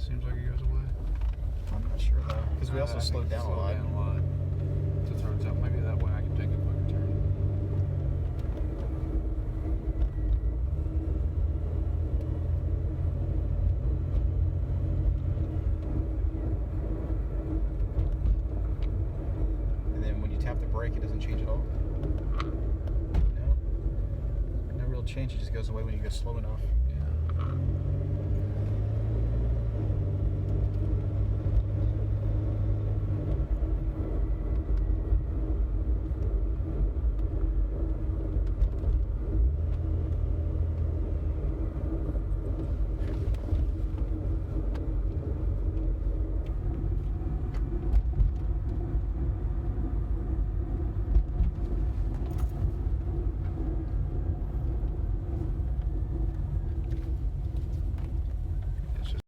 seems like it goes away. I'm not sure though, because we also slowed down a lot. So it turns out maybe that way I can take a quicker turn. And then when you tap the brake, it doesn't change at all. No real change. It just goes away when you go slow enough. Yeah.